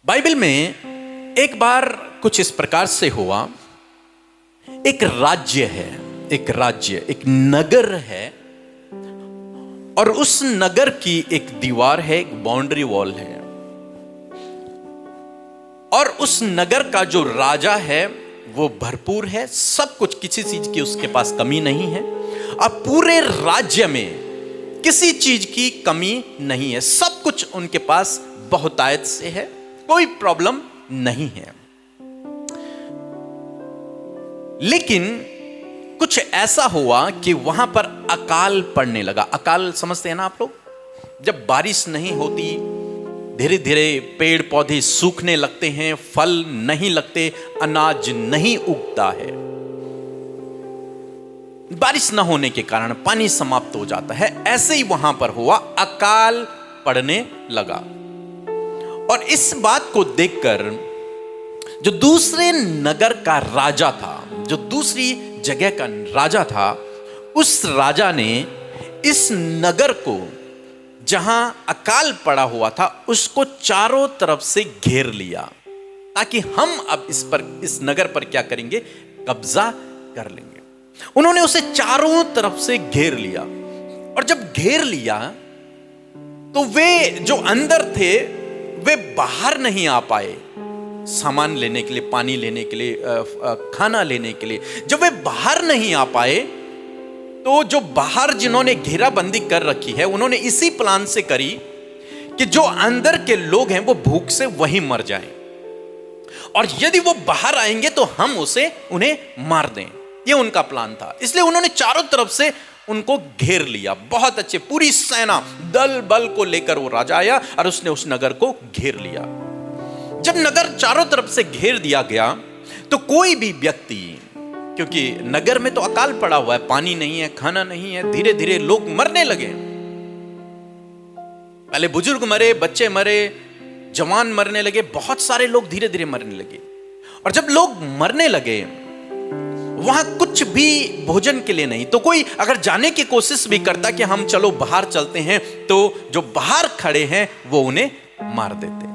Bible में एक बार कुछ इस प्रकार से हुआ। एक राज्य है, एक नगर है, और उस नगर की एक दीवार है, एक बाउंड्री वॉल है, और उस नगर का जो राजा है वो भरपूर है, सब कुछ, किसी चीज की उसके पास कमी नहीं है। अब पूरे राज्य में किसी चीज की कमी नहीं है, सब कुछ उनके पास बहुतायत से है, कोई प्रॉब्लम नहीं है। लेकिन कुछ ऐसा हुआ कि वहां पर अकाल पड़ने लगा। अकाल समझते हैं ना आप लोग? जब बारिश नहीं होती, धीरे धीरे पेड़ पौधे सूखने लगते हैं, फल नहीं लगते, अनाज नहीं उगता है। बारिश न होने के कारण पानी समाप्त हो जाता है। ऐसे ही वहां पर हुआ, अकाल पड़ने लगा। और इस बात को देखकर जो दूसरे नगर का राजा था, जो दूसरी जगह का राजा था, उस राजा ने इस नगर को, जहां अकाल पड़ा हुआ था, उसको चारों तरफ से घेर लिया, ताकि हम अब इस नगर पर क्या करेंगे? कब्जा कर लेंगे। उन्होंने उसे चारों तरफ से घेर लिया। और जब घेर लिया तो वे जो अंदर थे वे बाहर नहीं आ पाए, सामान लेने के लिए, पानी लेने के लिए, खाना लेने के लिए। जब वे बाहर नहीं आ पाए तो जो बाहर जिन्होंने घेराबंदी कर रखी है, उन्होंने इसी प्लान से करी कि जो अंदर के लोग हैं वो भूख से वहीं मर जाएं, और यदि वो बाहर आएंगे तो हम उन्हें मार दें। ये उनका प्लान था। इसलिए उन्होंने चारों तरफ से उनको घेर लिया। बहुत अच्छे, पूरी सेना दल बल को लेकर वो राजा आया और उसने उस नगर को घेर लिया। जब नगर चारों तरफ से घेर दिया गया तो कोई भी व्यक्ति, क्योंकि नगर में तो अकाल पड़ा हुआ है, पानी नहीं है, खाना नहीं है, धीरे धीरे लोग मरने लगे। पहले बुजुर्ग मरे, बच्चे मरे, जवान मरने लगे, बहुत सारे लोग धीरे धीरे मरने लगे। और जब लोग मरने लगे, वहां कुछ भी भोजन के लिए नहीं, तो कोई अगर जाने की कोशिश भी करता कि हम चलो बाहर चलते हैं, तो जो बाहर खड़े हैं वो उन्हें मार देते।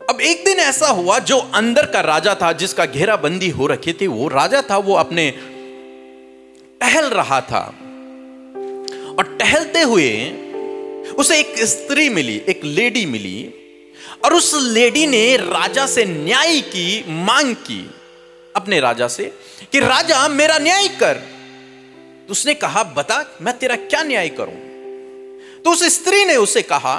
अब एक दिन ऐसा हुआ, जो अंदर का राजा था, जिसका घेराबंदी हो रखी थी, वो राजा था, वो अपने टहल रहा था, और टहलते हुए उसे एक स्त्री मिली, एक लेडी मिली, और उस लेडी ने राजा से न्याय की मांग की, अपने राजा से, कि राजा मेरा न्याय कर। तो उसने कहा, बता मैं तेरा क्या न्याय करूं? तो उस स्त्री ने उसे कहा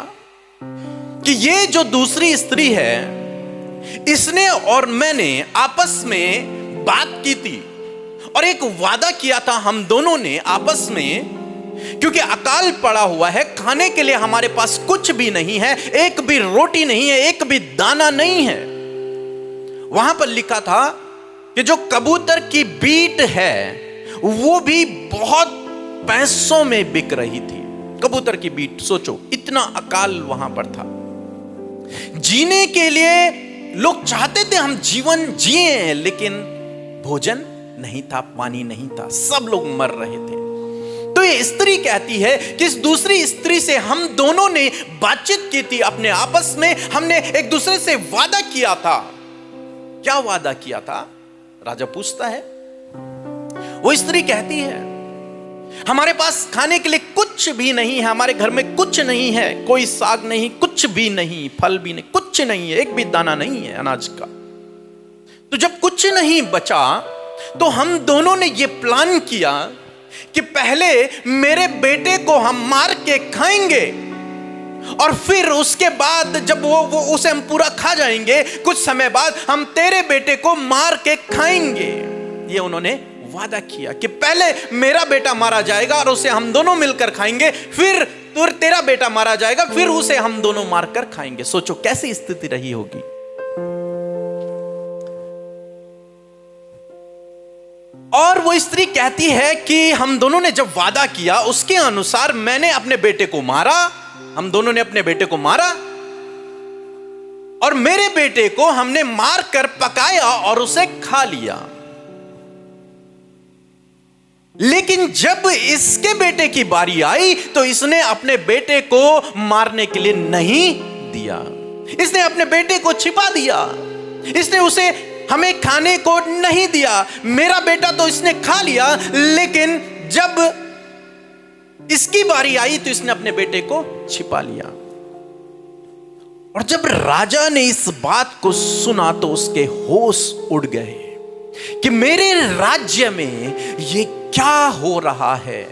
कि ये जो दूसरी स्त्री है, इसने और मैंने आपस में बात की थी और एक वादा किया था हम दोनों ने आपस में, क्योंकि अकाल पड़ा हुआ है, खाने के लिए हमारे पास कुछ भी नहीं है, एक भी रोटी नहीं है, एक भी दाना नहीं है। वहां पर लिखा था कि जो कबूतर की बीट है वो भी बहुत पैसों में बिक रही थी। कबूतर की बीट, सोचो, इतना अकाल वहां पर था। जीने के लिए लोग चाहते थे हम जीवन जिए, लेकिन भोजन नहीं था, पानी नहीं था, सब लोग मर रहे थे। तो ये स्त्री कहती है कि इस दूसरी स्त्री से हम दोनों ने बातचीत की थी, अपने आपस में हमने एक दूसरे से वादा किया था। क्या वादा किया था? राजा पूछता है। वो स्त्री कहती है, हमारे पास खाने के लिए कुछ भी नहीं है, हमारे घर में कुछ नहीं है, कोई साग नहीं, कुछ भी नहीं, फल भी नहीं, कुछ नहीं है, एक भी दाना नहीं है अनाज का। तो जब कुछ नहीं बचा तो हम दोनों ने ये प्लान किया कि पहले मेरे बेटे को हम मार के खाएंगे, और फिर उसके बाद जब वो उसे हम पूरा खा जाएंगे, कुछ समय बाद हम तेरे बेटे को मार के खाएंगे। ये उन्होंने वादा किया कि पहले मेरा बेटा मारा जाएगा और उसे हम दोनों मिलकर खाएंगे, फिर तेरा बेटा मारा जाएगा, फिर उसे हम दोनों मारकर खाएंगे। सोचो कैसी स्थिति रही होगी। और वो स्त्री कहती है कि हम दोनों ने जब वादा किया उसके अनुसार मैंने अपने बेटे को मारा, हम दोनों ने अपने बेटे को मारा, और मेरे बेटे को हमने मार कर पकाया और उसे खा लिया। लेकिन जब इसके बेटे की बारी आई तो इसने अपने बेटे को मारने के लिए नहीं दिया, इसने अपने बेटे को छिपा दिया, इसने उसे हमें खाने को नहीं दिया। मेरा बेटा तो इसने खा लिया, लेकिन जब इसकी बारी आई तो इसने अपने बेटे को छिपा लिया। और जब राजा ने इस बात को सुना तो उसके होश उड़ गए कि मेरे राज्य में ये क्या हो रहा है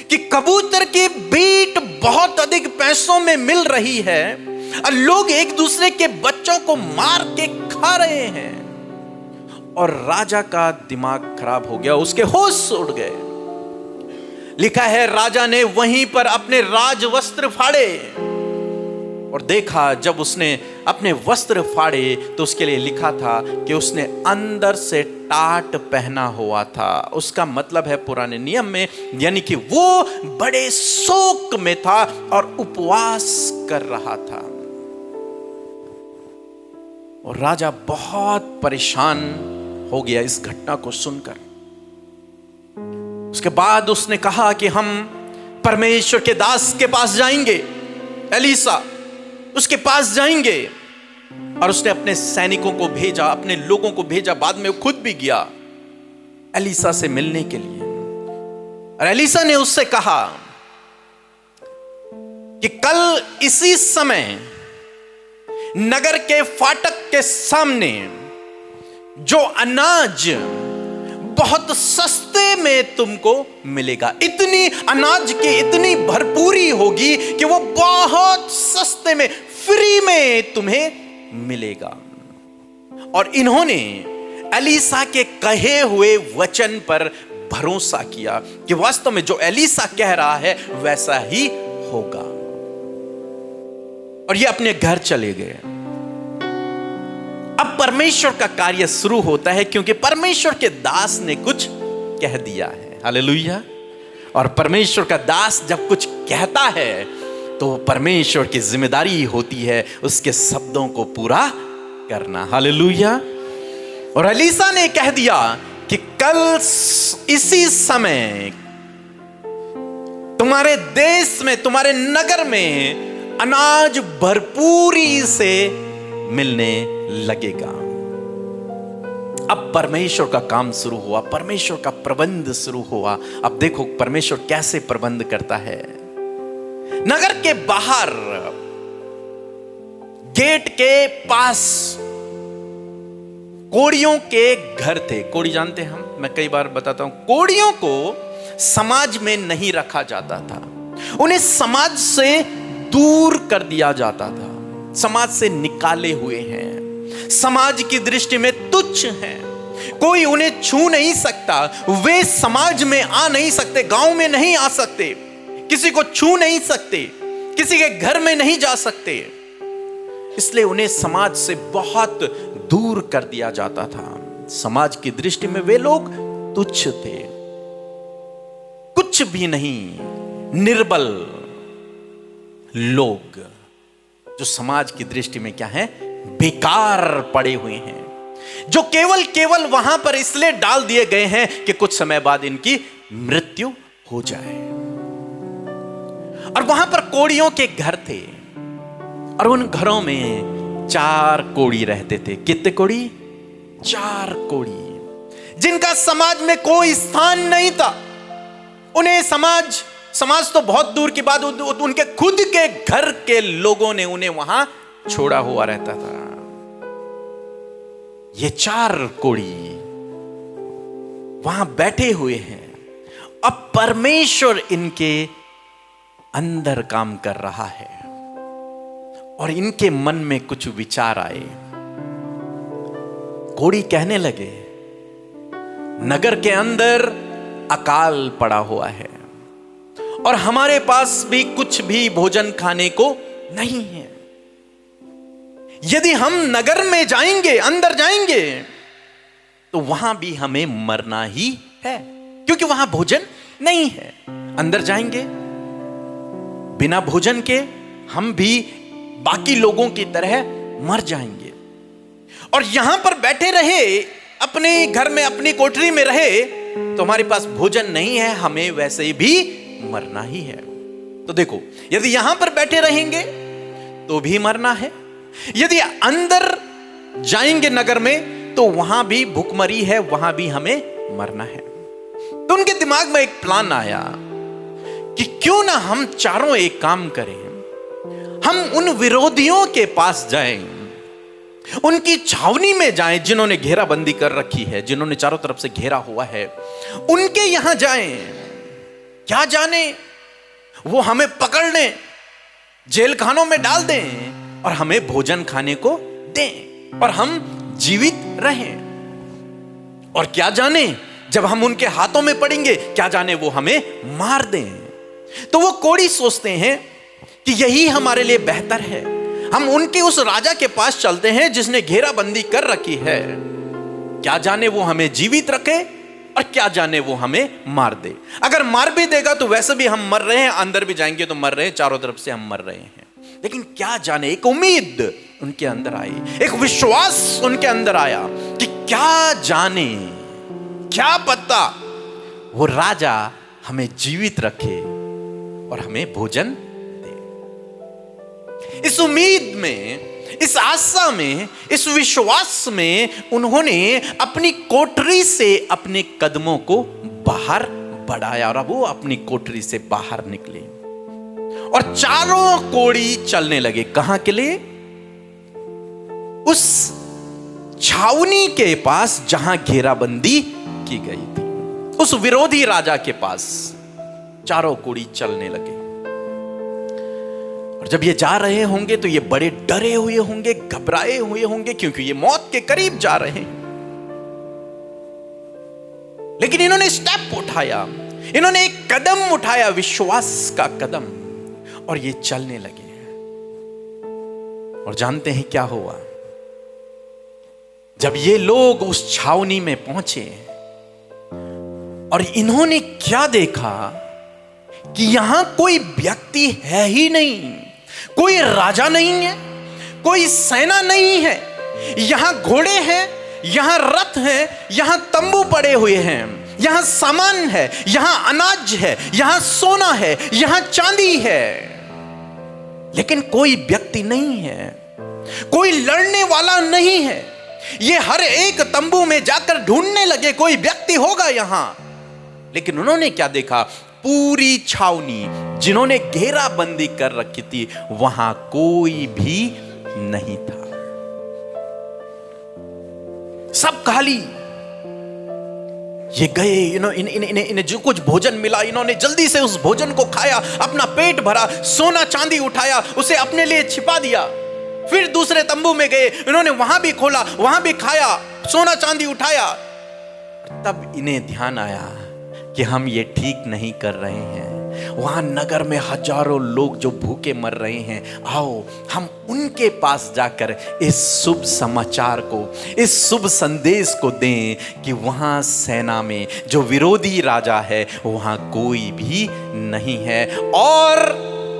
कि कबूतर की बीट बहुत अधिक पैसों में मिल रही है और लोग एक दूसरे के बच्चों को मार के खा रहे हैं। और राजा का दिमाग खराब हो गया, उसके होश उड़ गए। लिखा है राजा ने वहीं पर अपने राजवस्त्र फाड़े और देखा, जब उसने अपने वस्त्र फाड़े तो उसके लिए लिखा था कि उसने अंदर से टाट पहना हुआ था। उसका मतलब है पुराने नियम में, यानी कि वो बड़े शोक में था और उपवास कर रहा था। और राजा बहुत परेशान हो गया इस घटना को सुनकर। उसके बाद उसने कहा कि हम परमेश्वर के दास के पास जाएंगे, एलीसा उसके पास जाएंगे। और उसने अपने सैनिकों को भेजा, अपने लोगों को भेजा, बाद में वो खुद भी गया एलीसा से मिलने के लिए। और एलीसा ने उससे कहा कि कल इसी समय नगर के फाटक के सामने जो अनाज बहुत सस्ते में तुमको मिलेगा, इतनी अनाज की इतनी भरपूरी होगी कि वो बहुत सस्ते में, फ्री में तुम्हें मिलेगा। और इन्होंने एलीसा के कहे हुए वचन पर भरोसा किया कि वास्तव में जो एलीसा कह रहा है वैसा ही होगा। और ये अपने घर चले गए। अब परमेश्वर का कार्य शुरू होता है, क्योंकि परमेश्वर के दास ने कुछ कह दिया है। हालेलुया। और परमेश्वर का दास जब कुछ कहता है तो परमेश्वर की जिम्मेदारी होती है उसके शब्दों को पूरा करना। हालेलुया। और एलीसा ने कह दिया कि कल इसी समय तुम्हारे देश में, तुम्हारे नगर में अनाज भरपूरी से मिलने लगेगा। अब परमेश्वर का काम शुरू हुआ, परमेश्वर का प्रबंध शुरू हुआ। अब देखो परमेश्वर कैसे प्रबंध करता है। नगर के बाहर गेट के पास कोड़ियों के घर थे। कोड़ी जानते हैं हम, मैं कई बार बताता हूं। कोड़ियों को समाज में नहीं रखा जाता था, उन्हें समाज से दूर कर दिया जाता था, समाज से निकाले हुए हैं, समाज की दृष्टि में तुच्छ हैं, कोई उन्हें छू नहीं सकता, वे समाज में आ नहीं सकते, गांव में नहीं आ सकते, किसी को छू नहीं सकते, किसी के घर में नहीं जा सकते। इसलिए उन्हें समाज से बहुत दूर कर दिया जाता था। समाज की दृष्टि में वे लोग तुच्छ थे, कुछ भी नहीं, निर्बल लोग जो समाज की दृष्टि में क्या है, बेकार पड़े हुए हैं, जो केवल वहां पर इसलिए डाल दिए गए हैं कि कुछ समय बाद इनकी मृत्यु हो जाए। और वहां पर कोड़ियों के घर थे और उन घरों में 4 कोड़ी रहते थे। कितने कोड़ी? 4 कोड़ी, जिनका समाज में कोई स्थान नहीं था। उन्हें समाज तो बहुत दूर की बात, उनके खुद के घर के लोगों ने उन्हें वहां छोड़ा हुआ रहता था। ये 4 कोड़ी वहां बैठे हुए हैं। अब परमेश्वर इनके अंदर काम कर रहा है और इनके मन में कुछ विचार आए। कोड़ी कहने लगे, नगर के अंदर अकाल पड़ा हुआ है और हमारे पास भी कुछ भी भोजन खाने को नहीं है। यदि हम नगर में जाएंगे, अंदर जाएंगे, तो वहां भी हमें मरना ही है, क्योंकि वहां भोजन नहीं है। अंदर जाएंगे बिना भोजन के, हम भी बाकी लोगों की तरह मर जाएंगे। और यहां पर बैठे रहे, अपने घर में, अपनी कोठरी में रहे, तो हमारे पास भोजन नहीं है, हमें वैसे भी मरना ही है। तो देखो, यदि यहां पर बैठे रहेंगे तो भी मरना है, यदि अंदर जाएंगे नगर में तो वहां भी भूखमरी है, वहां भी हमें मरना है। तो उनके दिमाग में एक प्लान आया कि क्यों ना हम चारों एक काम करें, हम उन विरोधियों के पास जाएं, उनकी छावनी में जाएं जिन्होंने घेराबंदी कर रखी है, जिन्होंने चारों तरफ से घेरा हुआ है, उनके यहां जाएं। क्या जाने वो हमें पकड़ लें, जेल खानों में डाल दें और हमें भोजन खाने को दें और हम जीवित रहें। और क्या जाने जब हम उनके हाथों में पड़ेंगे, क्या जाने वो हमें मार दें। तो वो कोढ़ी सोचते हैं कि यही हमारे लिए बेहतर है, हम उनके उस राजा के पास चलते हैं जिसने घेराबंदी कर रखी है। क्या जाने वो हमें जीवित रखे और क्या जाने वो हमें मार दे। अगर मार भी देगा तो वैसे भी हम मर रहे हैं, अंदर भी जाएंगे तो मर रहे हैं, चारों तरफ से हम मर रहे हैं। लेकिन क्या जाने, एक उम्मीद उनके अंदर आई, एक विश्वास उनके अंदर आया कि क्या जाने, क्या पता वो राजा हमें जीवित रखे और हमें भोजन दे। इस उम्मीद में, इस आशा में, इस विश्वास में उन्होंने अपनी कोठरी से अपने कदमों को बाहर बढ़ाया और अब वो अपनी कोठरी से बाहर निकले और चारों कोढ़ी चलने लगे। कहां के लिए? उस छावनी के पास जहां घेराबंदी की गई थी, उस विरोधी राजा के पास चारों कोढ़ी चलने लगे। और जब ये जा रहे होंगे तो ये बड़े डरे हुए होंगे, घबराए हुए होंगे, क्योंकि ये मौत के करीब जा रहे हैं। लेकिन इन्होंने स्टेप उठाया, इन्होंने एक कदम उठाया, विश्वास का कदम, और ये चलने लगे। और जानते हैं क्या हुआ? जब ये लोग उस छावनी में पहुंचे और इन्होंने क्या देखा कि यहां कोई व्यक्ति है ही नहीं, कोई राजा नहीं है, कोई सेना नहीं है। यहां घोड़े हैं, यहां रथ हैं, यहां तंबू पड़े हुए हैं, यहां सामान है, यहां अनाज है, यहां सोना है, यहां चांदी है, लेकिन कोई व्यक्ति नहीं है, कोई लड़ने वाला नहीं है। ये हर एक तंबू में जाकर ढूंढने लगे, कोई व्यक्ति होगा यहां। लेकिन उन्होंने क्या देखा? पूरी छावनी जिन्होंने घेराबंदी कर रखी थी, वहां कोई भी नहीं था, सब खाली। ये गए, इन्हें जो कुछ भोजन मिला, इन्होंने जल्दी से उस भोजन को खाया, अपना पेट भरा, सोना चांदी उठाया, उसे अपने लिए छिपा दिया। फिर दूसरे तंबू में गए, इन्होंने वहां भी खोला, वहां भी खाया, सोना चांदी उठाया। तब इन्हें ध्यान आया कि हम ये ठीक नहीं कर रहे हैं। वहां नगर में हजारों लोग जो भूखे मर रहे हैं, आओ हम उनके पास जाकर इस शुभ समाचार को, इस शुभ संदेश को दें कि वहां सेना में जो विरोधी राजा है वहां कोई भी नहीं है, और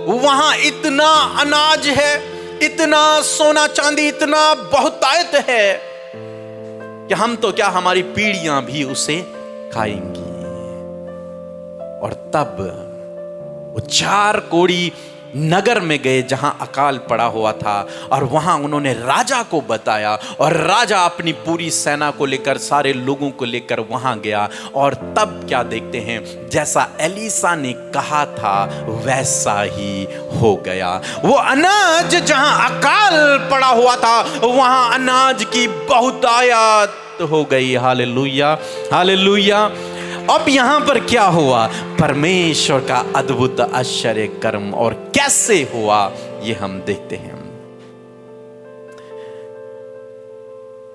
वहां इतना अनाज है, इतना सोना चांदी, इतना बहुतायत है कि हम तो क्या, हमारी पीढ़ियां भी उसे खाएंगी। और तब वो चार कोढ़ी नगर में गए जहां अकाल पड़ा हुआ था, और वहां उन्होंने राजा को बताया, और राजा अपनी पूरी सेना को लेकर, सारे लोगों को लेकर वहां गया। और तब क्या देखते हैं, जैसा एलीसा ने कहा था वैसा ही हो गया। वो अनाज जहां अकाल पड़ा हुआ था, वहां अनाज की बहुतायत हो गई। Hallelujah, hallelujah. अब यहां पर क्या हुआ? परमेश्वर का अद्भुत आश्चर्य कर्म, और कैसे हुआ ये हम देखते हैं।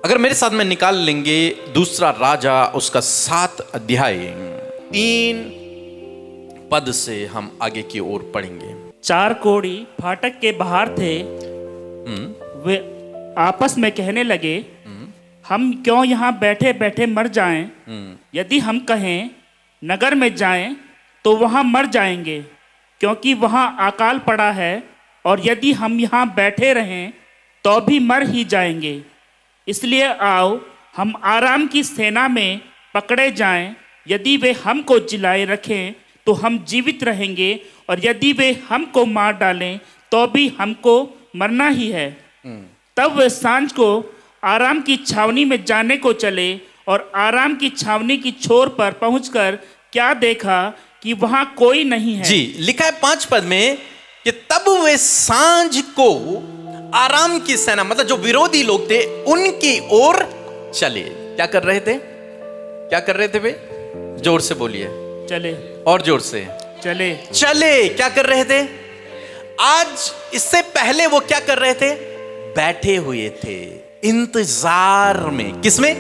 अगर मेरे साथ में निकाल लेंगे दूसरा राजा, उसका 7 अध्याय 3 पद से हम आगे की ओर पढ़ेंगे। 4 कोढ़ी फाटक के बाहर थे, वे आपस में कहने लगे, हम क्यों यहाँ बैठे बैठे मर जाएं? यदि हम कहें नगर में जाएं तो वहाँ मर जाएंगे, क्योंकि वहाँ अकाल पड़ा है, और यदि हम यहाँ बैठे रहें तो भी मर ही जाएंगे। इसलिए आओ हम आराम की सेना में पकड़े जाएं। यदि वे हमको जिलाए रखें तो हम जीवित रहेंगे, और यदि वे हमको मार डालें तो भी हमको मरना ही है। तब वे सांझ को आराम की छावनी में जाने को चले और आराम की छावनी की छोर पर पहुंचकर क्या देखा कि वहां कोई नहीं है। जी, लिखा है 5 पद में कि तब वे सांझ को आराम की सेना, मतलब जो विरोधी लोग थे, उनकी ओर चले। क्या कर रहे थे? क्या कर रहे थे वे? जोर से बोलिए। चले। और जोर से। चले। चले। क्या कर रहे थे? आज इससे पहले वो क्या कर रहे थे? बैठे हुए थे इंतजार में। किसमें?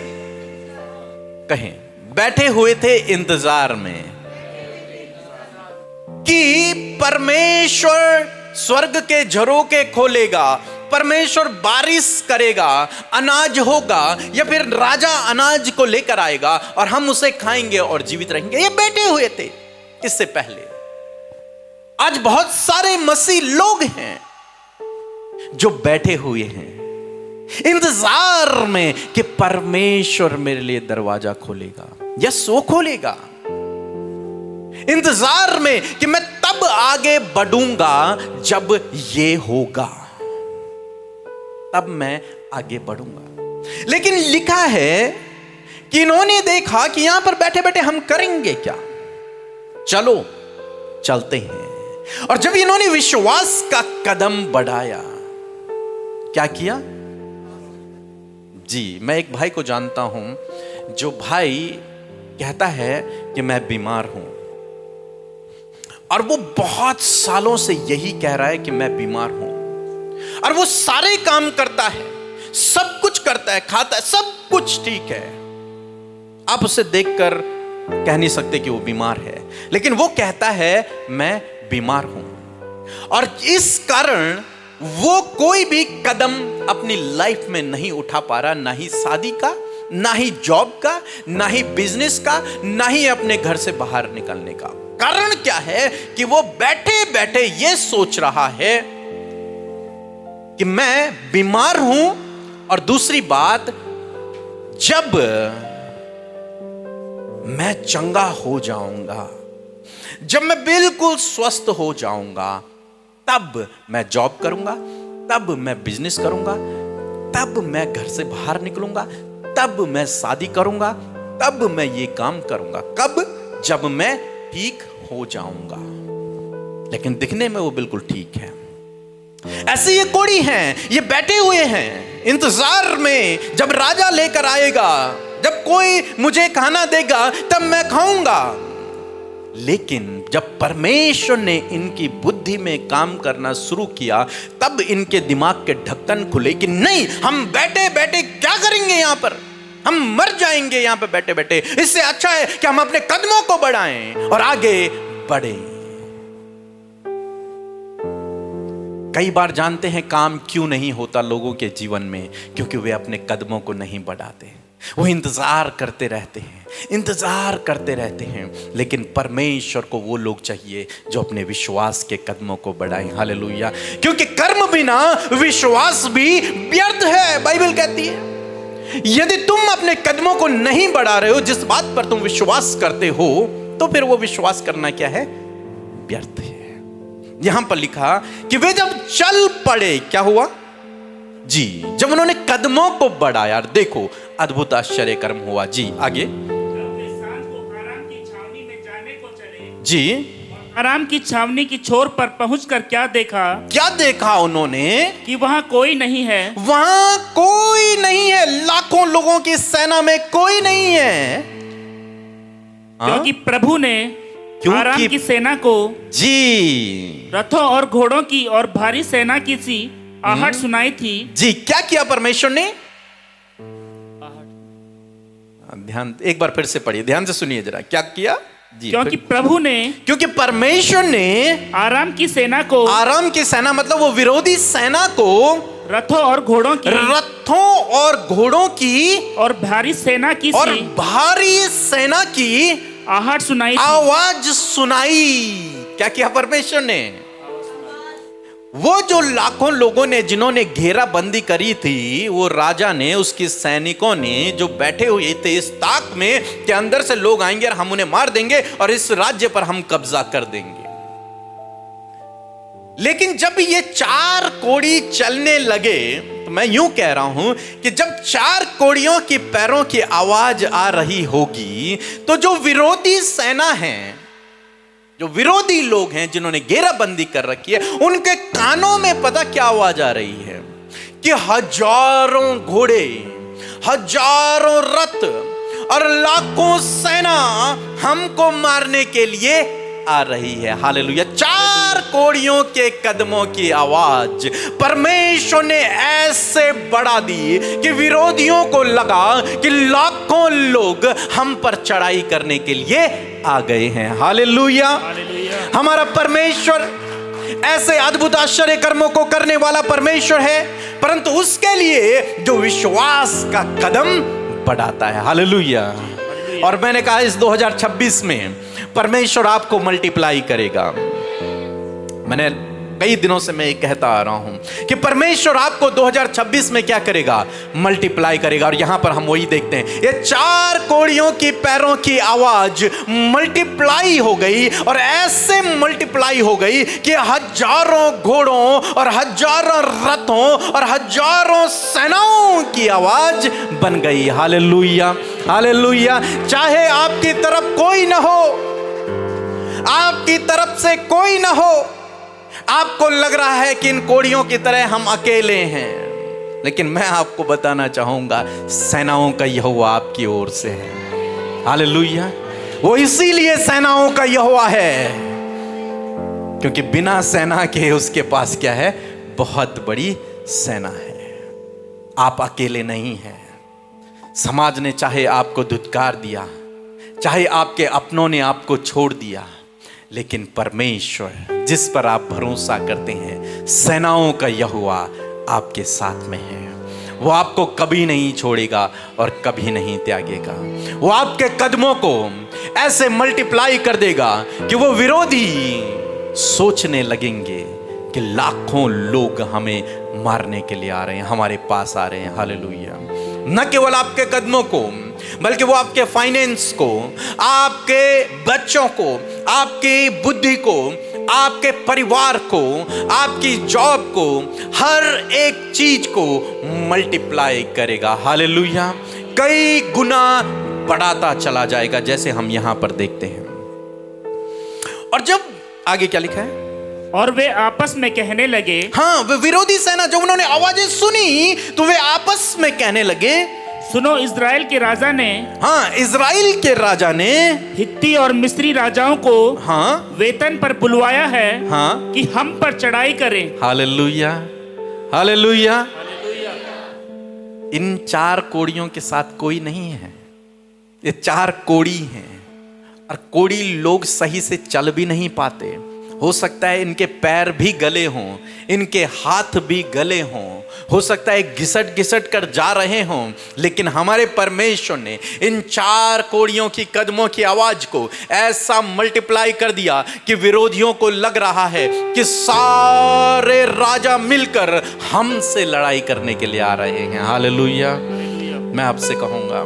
कहें। बैठे हुए थे इंतजार में कि परमेश्वर स्वर्ग के झरोखे खोलेगा, परमेश्वर बारिश करेगा, अनाज होगा, या फिर राजा अनाज को लेकर आएगा और हम उसे खाएंगे और जीवित रहेंगे। ये बैठे हुए थे इससे पहले। आज बहुत सारे मसीह लोग हैं जो बैठे हुए हैं इंतजार में कि परमेश्वर मेरे लिए दरवाजा खोलेगा। यस, वो खोलेगा। इंतजार में कि मैं तब आगे बढ़ूंगा जब ये होगा, तब मैं आगे बढ़ूंगा। लेकिन लिखा है कि इन्होंने देखा कि यहां पर बैठे बैठे हम करेंगे क्या, चलो चलते हैं। और जब इन्होंने विश्वास का कदम बढ़ाया, क्या किया? जी, मैं एक भाई को जानता हूं जो भाई कहता है कि मैं बीमार हूं, और वो बहुत सालों से यही कह रहा है कि मैं बीमार हूं, और वो सारे काम करता है, सब कुछ करता है, खाता है, सब कुछ ठीक है। आप उसे देखकर कह नहीं सकते कि वो बीमार है, लेकिन वो कहता है मैं बीमार हूं। और इस कारण वो कोई भी कदम अपनी लाइफ में नहीं उठा पा रहा, ना ही शादी का, ना ही जॉब का, ना ही बिजनेस का, ना ही अपने घर से बाहर निकलने का। कारण क्या है कि वो बैठे बैठे ये सोच रहा है कि मैं बीमार हूं, और दूसरी बात, जब मैं चंगा हो जाऊंगा, जब मैं बिल्कुल स्वस्थ हो जाऊंगा, तब मैं जॉब करूंगा, तब मैं बिजनेस करूंगा, तब मैं घर से बाहर निकलूंगा, तब मैं शादी करूंगा, तब मैं ये काम करूंगा। कब? जब मैं ठीक हो जाऊंगा। लेकिन दिखने में वो बिल्कुल ठीक है। ऐसे ये कोढ़ी हैं, ये बैठे हुए हैं इंतजार में, जब राजा लेकर आएगा, जब कोई मुझे खाना देगा, तब मैं खाऊंगा। लेकिन जब परमेश्वर ने इनकी बुद्धि में काम करना शुरू किया, तब इनके दिमाग के ढक्कन खुले कि नहीं, हम बैठे बैठे क्या करेंगे यहां पर, हम मर जाएंगे यहां पर बैठे बैठे। इससे अच्छा है कि हम अपने कदमों को बढ़ाएं और आगे बढ़ें। कई बार जानते हैं काम क्यों नहीं होता लोगों के जीवन में? क्योंकि वे अपने कदमों को नहीं बढ़ाते, वो इंतजार करते रहते हैं, इंतजार करते रहते हैं। लेकिन परमेश्वर को वो लोग चाहिए जो अपने विश्वास के कदमों को बढ़ाएं। हालेलुया। क्योंकि कर्म बिना विश्वास भी व्यर्थ है, बाइबल कहती है। यदि तुम अपने कदमों को नहीं बढ़ा रहे हो, जिस बात पर तुम विश्वास करते हो, तो फिर वो विश्वास करना क्या है? व्यर्थ है। यहां पर लिखा कि वे जब चल पड़े, क्या हुआ? जी, जब उन्होंने कदमों को बढ़ाया, देखो अद्भुत आश्चर्य कर्म हुआ। जी, आगे। जी, आराम की छावनी की छोर पर पहुंचकर क्या देखा? क्या देखा उन्होंने? कि वहां कोई नहीं है। वहां कोई नहीं है, लाखों लोगों की सेना में कोई नहीं है। क्योंकि प्रभु ने आराम की सेना को, जी, रथों और घोड़ों की और भारी सेना की सी आहट सुनाई थी। जी, क्या किया परमेश्वर ने? ध्यान, एक बार फिर से पढ़िए, ध्यान से सुनिए जरा, क्या किया? जी, क्योंकि प्रभु ने, क्योंकि परमेश्वर ने आराम की सेना को, आराम की सेना मतलब वो विरोधी सेना को, रथों और घोड़ों की और भारी सेना की, और भारी सेना की आहट सुनाई, आवाज सुनाई। क्या किया परमेश्वर ने? वो जो लाखों लोगों ने जिन्होंने घेराबंदी करी थी, वो राजा ने, उसके सैनिकों ने, जो बैठे हुए थे इस ताक में कि अंदर से लोग आएंगे और हम उन्हें मार देंगे और इस राज्य पर हम कब्जा कर देंगे। लेकिन जब ये 4 कोड़ी चलने लगे, तो मैं यूं कह रहा हूं कि जब 4 कोड़ियों की पैरों की आवाज आ रही होगी, तो जो विरोधी सेना है, जो विरोधी लोग हैं जिन्होंने घेराबंदी कर रखी है, उनके कानों में पता क्या आवाज आ रही है कि हजारों घोड़े, हजारों रथ और लाखों सेना हमको मारने के लिए आ रही है। हालेलुया। 4 कोड़ियों के कदमों की आवाज परमेश्वर ने ऐसे बढ़ा दी कि विरोधियों को लगा कि लाखों लोग हम पर चढ़ाई करने के लिए आ गए हैं। हालेलुया। हमारा परमेश्वर ऐसे अद्भुत आश्चर्य कर्मों को करने वाला परमेश्वर है, परंतु उसके लिए जो विश्वास का कदम बढ़ाता है। हालेलुया। और मैंने कहा इस 2026 में परमेश्वर आपको मल्टीप्लाई करेगा। मैंने कई दिनों से मैं ये कहता आ रहा हूं कि परमेश्वर आपको 2026 में क्या करेगा? मल्टीप्लाई करेगा। और यहां पर हम वही देखते हैं, ये 4 कोड़ियों की पैरों की आवाज मल्टीप्लाई हो गई, और ऐसे मल्टीप्लाई हो गई कि हजारों घोड़ों और हजारों रथों और हजारों सेनाओं की आवाज बन गई। Hallelujah, hallelujah. चाहे आपकी तरफ कोई ना हो, आपकी तरफ से कोई ना हो, आपको लग रहा है कि इन कोड़ियों की तरह हम अकेले हैं, लेकिन मैं आपको बताना चाहूंगा सेनाओं का यहोवा आपकी ओर से है। हालेलुया। वो इसीलिए सेनाओं का यहोवा है क्योंकि बिना सेना के उसके पास क्या है? बहुत बड़ी सेना है। आप अकेले नहीं हैं। समाज ने चाहे आपको धुतकार दिया, चाहे आपके अपनों ने आपको छोड़ दिया, लेकिन परमेश्वर जिस पर आप भरोसा करते हैं, सेनाओं का यहोवा आपके साथ में है। वो आपको कभी नहीं छोड़ेगा और कभी नहीं त्यागेगा। वो आपके कदमों को ऐसे मल्टीप्लाई कर देगा कि वो विरोधी सोचने लगेंगे कि लाखों लोग हमें मारने के लिए आ रहे हैं, हमारे पास आ रहे हैं। हालेलुया। न केवल आपके कदमों को, बल्कि वो आपके फाइनेंस को, आपके बच्चों को, आपकी बुद्धि को, आपके परिवार को, आपकी जॉब को, हर एक चीज को मल्टीप्लाई करेगा। हालेलुया। कई गुना बढ़ाता चला जाएगा, जैसे हम यहां पर देखते हैं। और जब आगे क्या लिखा है? और वे आपस में कहने लगे। हाँ, वे विरोधी सेना, जब उन्होंने आवाजें सुनी तो वे आपस में कहने लगे, सुनो, इज़राइल के राजा ने, हाँ, इज़राइल के राजा ने हित्ती और मिस्री राजाओं को, हाँ, वेतन पर बुलवाया है, हाँ, कि हम पर चढ़ाई करें। Hallelujah, hallelujah. इन 4 कोड़ियों के साथ कोई नहीं है। ये 4 कोड़ी हैं, और कोड़ी लोग सही से चल भी नहीं पाते। हो सकता है इनके पैर भी गले हों, इनके हाथ भी गले हों, हो सकता है घिसट घिसट कर जा रहे हों, लेकिन हमारे परमेश्वर ने इन 4 कोड़ियों की कदमों की आवाज को ऐसा मल्टीप्लाई कर दिया कि विरोधियों को लग रहा है कि सारे राजा मिलकर हमसे लड़ाई करने के लिए आ रहे हैं। हालेलुया। मैं आपसे कहूंगा,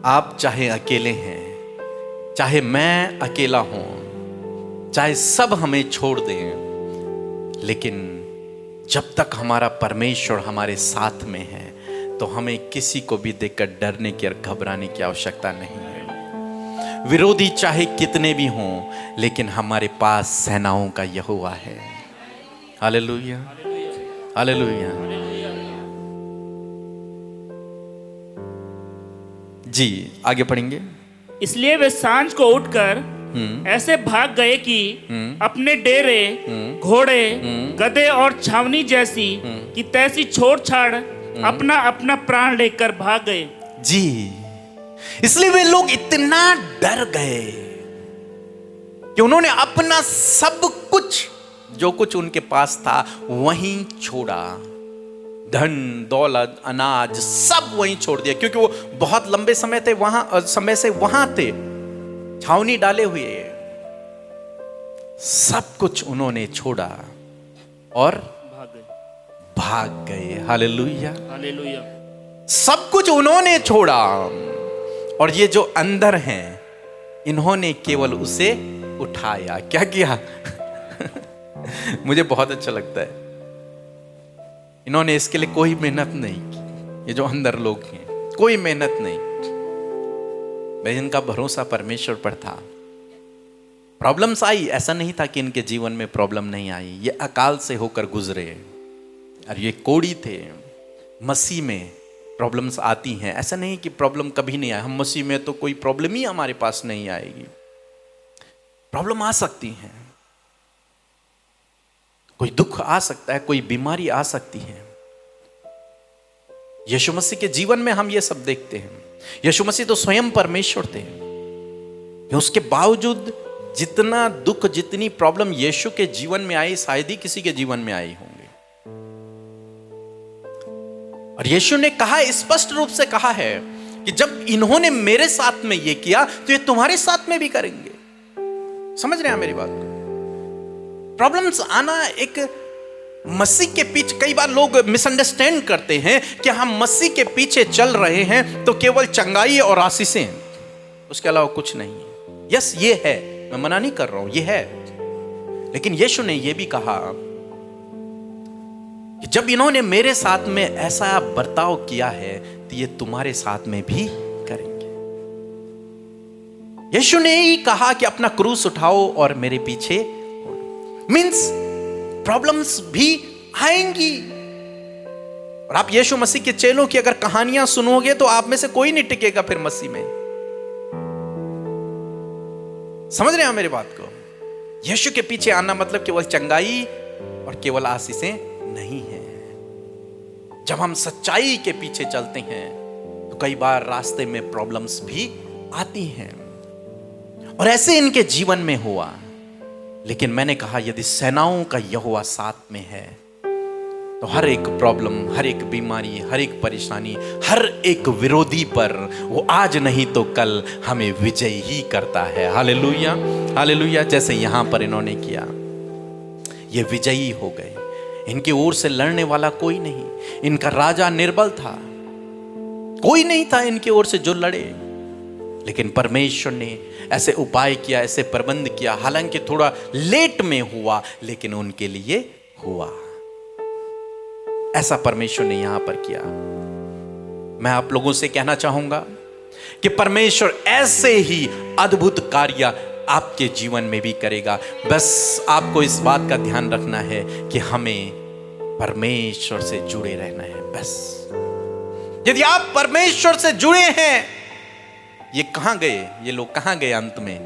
आप चाहे अकेले हैं, चाहे मैं अकेला हूं, चाहे सब हमें छोड़ दें, लेकिन जब तक हमारा परमेश्वर हमारे साथ में है तो हमें किसी को भी देखकर डरने की और घबराने की आवश्यकता नहीं है। विरोधी चाहे कितने भी हों, लेकिन हमारे पास सेनाओं का यहोवा है। Hallelujah, hallelujah. जी, आगे पढ़ेंगे। इसलिए वे सांझ को उठकर ऐसे भाग गए कि अपने डेरे, घोड़े, गधे और छावनी जैसी कि तैसी छोड़ छाड़ अपना अपना प्राण लेकर भाग गए। जी, इसलिए वे लोग इतना डर गए कि उन्होंने अपना सब कुछ, जो कुछ उनके पास था, वहीं छोड़ा। धन, दौलत, अनाज सब वहीं छोड़ दिया, क्योंकि वो बहुत लंबे समय से वहां थे, छावनी डाले हुए। सब कुछ उन्होंने छोड़ा और भाग गए। Hallelujah, hallelujah. सब कुछ उन्होंने छोड़ा, और ये जो अंदर हैं, इन्होंने केवल उसे उठाया। क्या किया? मुझे बहुत अच्छा लगता है। इन्होंने इसके लिए कोई मेहनत नहीं की, ये जो अंदर लोग हैं, कोई मेहनत नहीं। भाई इनका भरोसा परमेश्वर पर था। प्रॉब्लम्स आई, ऐसा नहीं था कि इनके जीवन में प्रॉब्लम नहीं आई, ये अकाल से होकर गुजरे और ये कोढ़ी थे। मसीह में प्रॉब्लम्स आती हैं, ऐसा नहीं कि प्रॉब्लम कभी नहीं आए। हम मसीह में तो कोई प्रॉब्लम ही हमारे पास नहीं आएगी। प्रॉब्लम आ सकती है, कोई दुख आ सकता है, कोई बीमारी आ सकती है। यीशु मसीह के जीवन में हम ये सब देखते हैं। यीशु मसीह तो स्वयं परमेश्वर थे, उसके बावजूद जितना दुख, जितनी प्रॉब्लम यीशु के जीवन में आई, शायद ही किसी के जीवन में आई होंगे। और यीशु ने कहा, स्पष्ट रूप से कहा है कि जब इन्होंने मेरे साथ में ये किया तो ये तुम्हारे साथ में भी करेंगे। समझ रहे हैं मेरी बात को? प्रॉब्लम्स आना एक मसीह के पीछे, कई बार लोग मिसअंडरस्टैंड करते हैं कि हम मसीह के पीछे चल रहे हैं तो केवल चंगाई और आशीषें हैं, उसके अलावा कुछ नहीं है। यस, ये है, मैं मना नहीं कर रहा हूं, ये है। लेकिन यीशु ने यह भी कहा कि जब इन्होंने मेरे साथ में ऐसा बर्ताव किया है तो ये तुम्हारे साथ में भी करेंगे। यीशु ने ही कहा कि अपना क्रूस उठाओ और मेरे पीछे। मीन्स प्रॉब्लम्स भी आएंगी। और आप यीशु मसीह के चेलों की अगर कहानियां सुनोगे तो आप में से कोई नहीं टिकेगा फिर मसीह में। समझ रहे हैं मेरी बात को? यीशु के पीछे आना मतलब केवल चंगाई और केवल आशीषें नहीं है। जब हम सच्चाई के पीछे चलते हैं तो कई बार रास्ते में प्रॉब्लम्स भी आती हैं, और ऐसे इनके जीवन में हुआ। लेकिन मैंने कहा, यदि सेनाओं का यहोवा साथ में है तो हर एक प्रॉब्लम, हर एक बीमारी, हर एक परेशानी, हर एक विरोधी पर वो आज नहीं तो कल हमें विजय ही करता है। Hallelujah, hallelujah. जैसे यहां पर इन्होंने किया, ये विजयी हो गए। इनकी ओर से लड़ने वाला कोई नहीं। इनका राजा निर्बल था, कोई नहीं था इनकी ओर से जो लड़े। लेकिन परमेश्वर ने ऐसे उपाय किया, ऐसे प्रबंध किया, हालांकि थोड़ा लेट में हुआ लेकिन उनके लिए हुआ। ऐसा परमेश्वर ने यहां पर किया। मैं आप लोगों से कहना चाहूंगा कि परमेश्वर ऐसे ही अद्भुत कार्य आपके जीवन में भी करेगा। बस आपको इस बात का ध्यान रखना है कि हमें परमेश्वर से जुड़े रहना है। बस यदि आप परमेश्वर से जुड़े हैं, ये कहां गए, ये लोग कहां गए अंत में?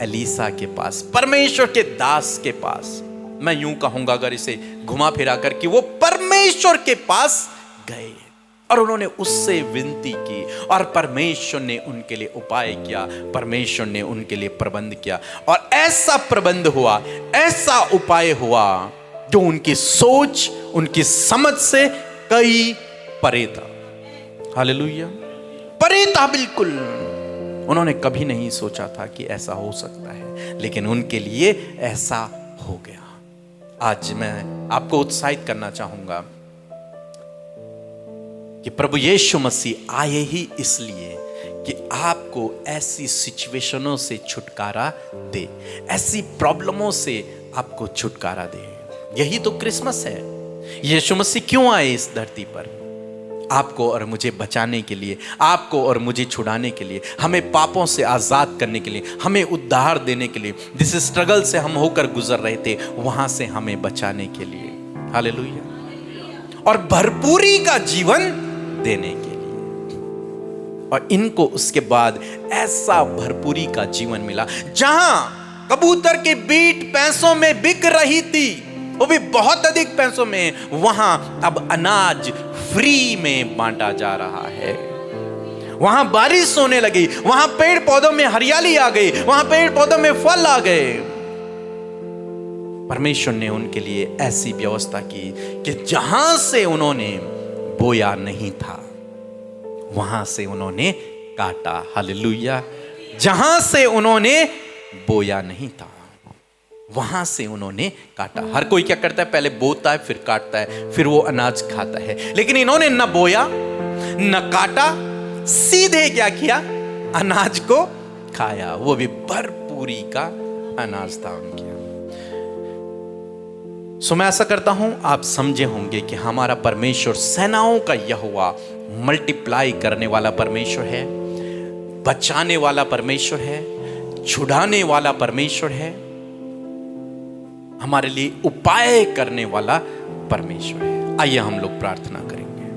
एलीसा के पास, परमेश्वर के दास के पास। मैं यूं कहूंगा अगर इसे घुमा फिरा कर, कि वो परमेश्वर के पास गए और उन्होंने उससे विनती की और परमेश्वर ने उनके लिए उपाय किया, परमेश्वर ने उनके लिए प्रबंध किया। और ऐसा प्रबंध हुआ, ऐसा उपाय हुआ जो उनकी सोच, उनकी समझ से कई परे था। हालेलुया, परे था बिल्कुल। उन्होंने कभी नहीं सोचा था कि ऐसा हो सकता है, लेकिन उनके लिए ऐसा हो गया। आज मैं आपको उत्साहित करना चाहूंगा कि प्रभु यीशु मसीह आए ही इसलिए कि आपको ऐसी सिचुएशनों से छुटकारा दे, ऐसी प्रॉब्लमों से आपको छुटकारा दे। यही तो क्रिसमस है। यीशु मसीह क्यों आए इस धरती पर? आपको और मुझे बचाने के लिए, आपको और मुझे छुड़ाने के लिए, हमें पापों से आजाद करने के लिए, हमें उद्धार देने के लिए, जिस स्ट्रगल से हम होकर गुजर रहे थे वहां से हमें बचाने के लिए। हालेलुया। और भरपूरी का जीवन देने के लिए। और इनको उसके बाद ऐसा भरपूरी का जीवन मिला, जहां कबूतर की बीट पैसों में बिक रही थी, वो भी बहुत अधिक पैसों में, वहां अब अनाज फ्री में बांटा जा रहा है। वहां बारिश होने लगी, वहां पेड़ पौधों में हरियाली आ गई, वहां पेड़ पौधों में फल आ गए। परमेश्वर ने उनके लिए ऐसी व्यवस्था की कि जहां से उन्होंने बोया नहीं था वहां से उन्होंने काटा। हालेलुया। जहां से उन्होंने बोया नहीं था वहां से उन्होंने काटा। हर कोई क्या करता है? पहले बोता है, फिर काटता है, फिर वो अनाज खाता है। लेकिन इन्होंने न बोया न काटा, सीधे क्या किया? अनाज को खाया। वो भी भरपूरी का अनाज था उनके। सो मैं ऐसा करता हूं आप समझे होंगे कि हमारा परमेश्वर सेनाओं का यहोवा मल्टीप्लाई करने वाला परमेश्वर है, बचाने वाला परमेश्वर है, छुड़ाने वाला परमेश्वर है, हमारे लिए उपाय करने वाला परमेश्वर है। आइए हम लोग प्रार्थना करेंगे।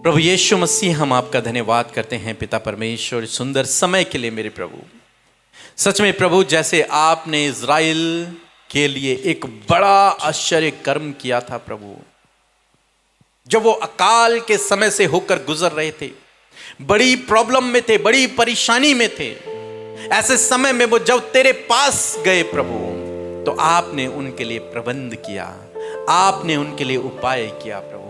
प्रभु यीशु मसीह, हम आपका धन्यवाद करते हैं पिता परमेश्वर, सुंदर समय के लिए मेरे प्रभु। सच में प्रभु, जैसे आपने इज़राइल के लिए एक बड़ा आश्चर्य कर्म किया था प्रभु, जब वो अकाल के समय से होकर गुजर रहे थे, बड़ी प्रॉब्लम में थे, बड़ी परेशानी में थे, ऐसे समय में वो जब तेरे पास गए प्रभु, तो आपने उनके लिए प्रबंध किया, आपने उनके लिए उपाय किया प्रभु।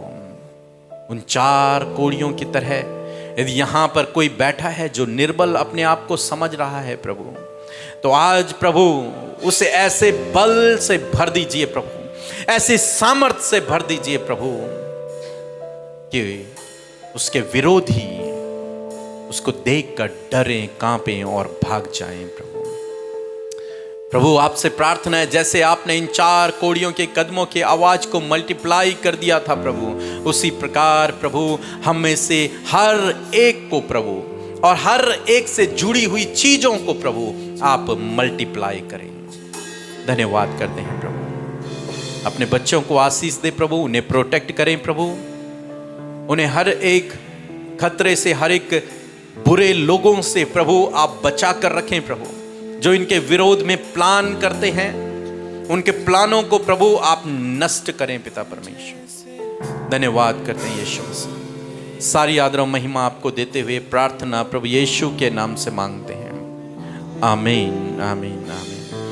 उन 4 कोड़ियों की तरह यदि यहां पर कोई बैठा है जो निर्बल अपने आप को समझ रहा है प्रभु, तो आज प्रभु उसे ऐसे बल से भर दीजिए प्रभु, ऐसे सामर्थ्य से भर दीजिए प्रभु कि उसके विरोधी उसको देखकर डरें, कांपें और भाग जाएं प्रभु। प्रभु आपसे प्रार्थना है, जैसे आपने इन 4 कोड़ियों के कदमों की आवाज को मल्टीप्लाई कर दिया था प्रभु, उसी प्रकार प्रभु हम में से हर एक को प्रभु और हर एक से जुड़ी हुई चीजों को प्रभु आप मल्टीप्लाई करें। धन्यवाद करते हैं प्रभु। अपने बच्चों को आशीष दे प्रभु, उन्हें प्रोटेक्ट करें प्रभु, उन्हें हर एक खतरे से, हर एक बुरे लोगों से प्रभु आप बचा कर रखें प्रभु। जो इनके विरोध में प्लान करते हैं, उनके प्लानों को प्रभु आप नष्ट करें पिता परमेश्वर। धन्यवाद करते हैं यीशु मसीह। सारी आदर और महिमा आपको देते हुए प्रार्थना प्रभु यीशु के नाम से मांगते हैं। आमीन, आमीन, आमीन।